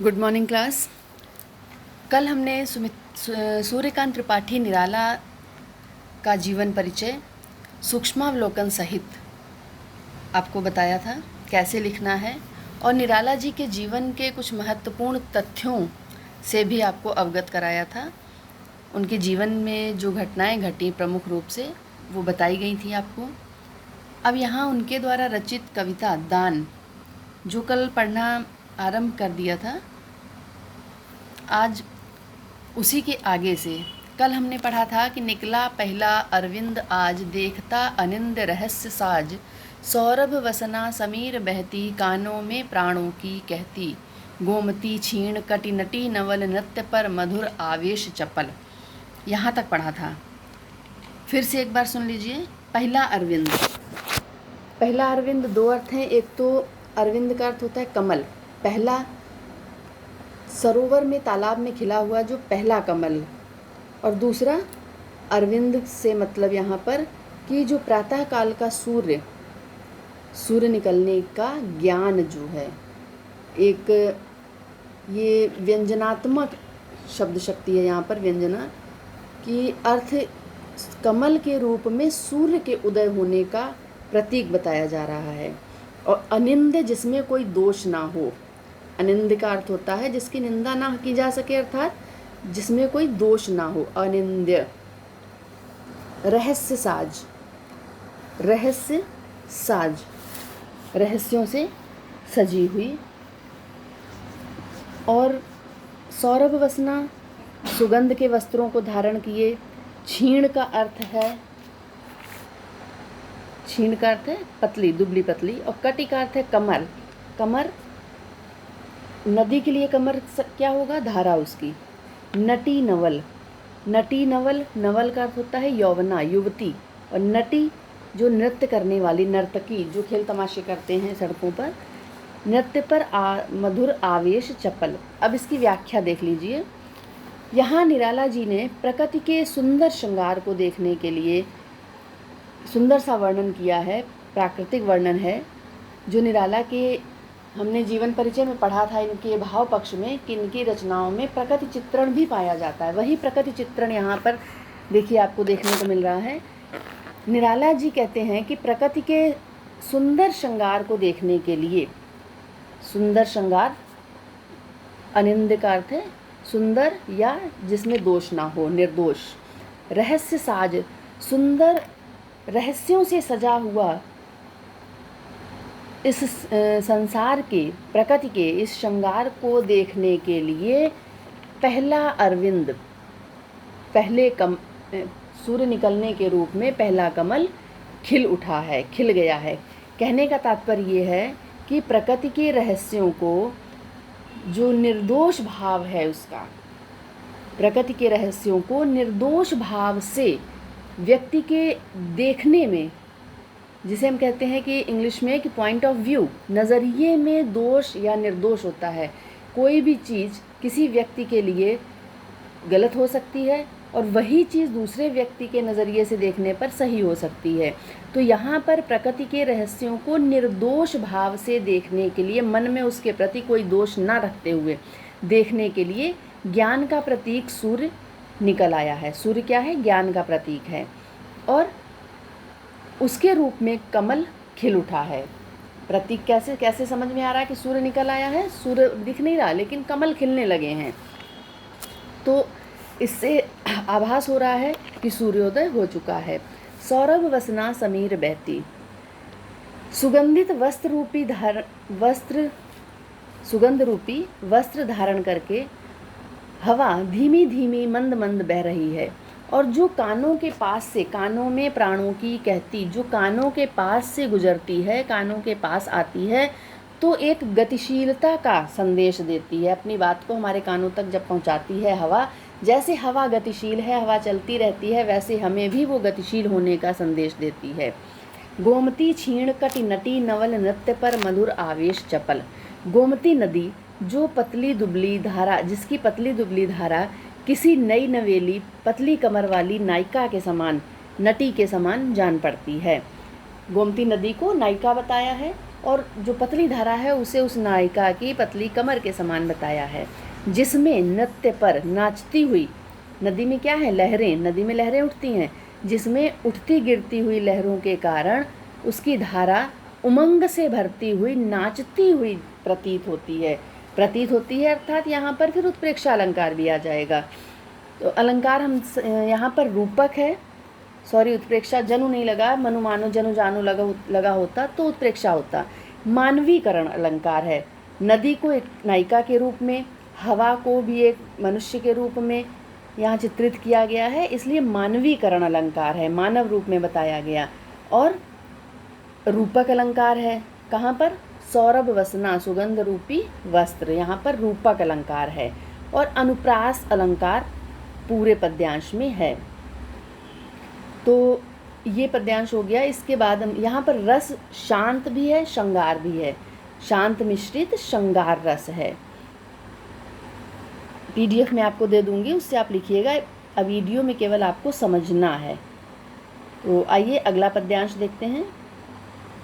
Good morning class. कल हमने सूर्यकांत त्रिपाठी निराला का जीवन परिचय सूक्ष्मावलोकन सहित आपको बताया था कैसे लिखना है, और निराला जी के जीवन के कुछ महत्वपूर्ण तथ्यों से भी आपको अवगत कराया था। उनके जीवन में जो घटनाएं घटी प्रमुख रूप से वो बताई गई थी आपको। अब यहाँ उनके द्वारा रचित कविता दान, जो कल पढ़ना आरंभ कर दिया था, आज उसी के आगे से कल हमने पढ़ा था कि निकला पहला अरविंद आज, देखता अनिंद रहस्य साज, सौरभ वसना समीर बहती, कानों में प्राणों की कहती, गोमती क्षीण कटि नटी नवल, नृत्य पर मधुर आवेश चपल। यहाँ तक पढ़ा था। फिर से एक बार सुन लीजिए। पहला अरविंद, पहला अरविंद दो अर्थ हैं। एक तो अरविंद का अर्थ होता है कमल, पहला सरोवर में तालाब में खिला हुआ जो पहला कमल, और दूसरा अरविंद से मतलब यहाँ पर कि जो प्रातः काल का सूर्य निकलने का ज्ञान जो है, एक ये व्यंजनात्मक शब्द शक्ति है यहाँ पर, व्यंजना की अर्थ कमल के रूप में सूर्य के उदय होने का प्रतीक बताया जा रहा है। और अनिंद जिसमें कोई दोष ना हो, अनिंद का अर्थ होता है जिसकी निंदा ना की जा सके, अर्थात जिसमें कोई दोष ना हो, अनिंद्य। रहस्य साज, रहस्य साज, रहस्यों से सजी हुई। और सौरभ वसना, सुगंध के वस्त्रों को धारण किए। क्षीण का अर्थ है, क्षीण का अर्थ है पतली, दुबली पतली। और कटि का अर्थ है कमर, कमर नदी के लिए कमर क्या होगा, धारा उसकी। नटी नवल, नटी नवल, नवल का अर्थ होता है यौवना, युवती। और नटी जो नृत्य करने वाली, नर्तकी जो खेल तमाशे करते हैं सड़कों पर। नृत्य पर मधुर आवेश चपल। अब इसकी व्याख्या देख लीजिए। यहाँ निराला जी ने प्रकृति के सुंदर श्रृंगार को देखने के लिए सुंदर सा वर्णन किया है, प्राकृतिक वर्णन है, जो निराला के हमने जीवन परिचय में पढ़ा था इनके भाव पक्ष में कि इनकी रचनाओं में प्रकृति चित्रण भी पाया जाता है। वही प्रकृति चित्रण यहाँ पर देखिए आपको देखने को मिल रहा है। निराला जी कहते हैं कि प्रकृति के सुंदर श्रृंगार को देखने के लिए, सुंदर श्रृंगार अनिंद का अर्थ है सुंदर या जिसमें दोष ना हो, निर्दोष। रहस्य साज, सुंदर रहस्यों से सजा हुआ इस संसार के, प्रकृति के इस श्रृंगार को देखने के लिए पहला अरविंद, पहले सूर्य निकलने के रूप में पहला कमल खिल उठा है, खिल गया है। कहने का तात्पर्य ये है कि प्रकृति के रहस्यों को, जो निर्दोष भाव है उसका, प्रकृति के रहस्यों को निर्दोष भाव से व्यक्ति के देखने में, जिसे हम कहते हैं कि इंग्लिश में कि पॉइंट ऑफ व्यू, नज़रिए में दोष या निर्दोष होता है। कोई भी चीज़ किसी व्यक्ति के लिए गलत हो सकती है और वही चीज़ दूसरे व्यक्ति के नज़रिए से देखने पर सही हो सकती है। तो यहाँ पर प्रकृति के रहस्यों को निर्दोष भाव से देखने के लिए, मन में उसके प्रति कोई दोष ना रखते हुए देखने के लिए ज्ञान का प्रतीक सूर्य निकल आया है। सूर्य क्या है, ज्ञान का प्रतीक है, और उसके रूप में कमल खिल उठा है। प्रतीक कैसे कैसे समझ में आ रहा है कि सूर्य निकल आया है, सूर्य दिख नहीं रहा लेकिन कमल खिलने लगे हैं, तो इससे आभास हो रहा है कि सूर्योदय हो चुका है। सौरभ वसना समीर बहती, सुगंधित सुगंध रूपी वस्त्र धारण करके हवा धीमी धीमी मंद मंद बह रही है। और जो कानों के पास से, कानों में प्राणों की कहती, जो कानों के पास से गुजरती है, कानों के पास आती है, तो एक गतिशीलता का संदेश देती है। अपनी बात को हमारे कानों तक जब पहुंचाती है हवा, जैसे हवा गतिशील है, हवा चलती रहती है, वैसे हमें भी वो गतिशील होने का संदेश देती है। गोमती क्षीण कटि नटी नवल, नृत्य पर मधुर आवेश चपल। गोमती नदी जो पतली दुबली धारा, जिसकी पतली दुबली धारा किसी नई नवेली पतली कमर वाली नायिका के समान, नटी के समान जान पड़ती है। गोमती नदी को नायिका बताया है, और जो पतली धारा है उसे उस नायिका की पतली कमर के समान बताया है, जिसमें नृत्य पर नाचती हुई, नदी में क्या है, लहरें, नदी में लहरें उठती हैं, जिसमें उठती गिरती हुई लहरों के कारण उसकी धारा उमंग से भरती हुई नाचती हुई प्रतीत होती है। प्रतीत होती है अर्थात यहाँ पर फिर उत्प्रेक्षा अलंकार भी आ जाएगा। तो अलंकार हम यहाँ पर रूपक है, सॉरी उत्प्रेक्षा जनु नहीं लगा, मनु मानो जनु जानु लगा होता तो उत्प्रेक्षा होता। मानवीकरण अलंकार है, नदी को एक नायिका के रूप में, हवा को भी एक मनुष्य के रूप में यहाँ चित्रित किया गया है, इसलिए मानवीकरण अलंकार है, मानव रूप में बताया गया। और रूपक अलंकार है कहाँ पर, सौरभ वसना सुगंध रूपी वस्त्र, यहाँ पर रूपक अलंकार है। और अनुप्रास अलंकार पूरे पद्यांश में है। तो ये पद्यांश हो गया। इसके बाद हम यहाँ पर रस शांत भी है, श्रृंगार भी है, शांत मिश्रित श्रृंगार रस है। PDF में आपको दे दूंगी, उससे आप लिखिएगा, अब वीडियो में केवल आपको समझना है। तो आइए अगला पद्यांश देखते हैं।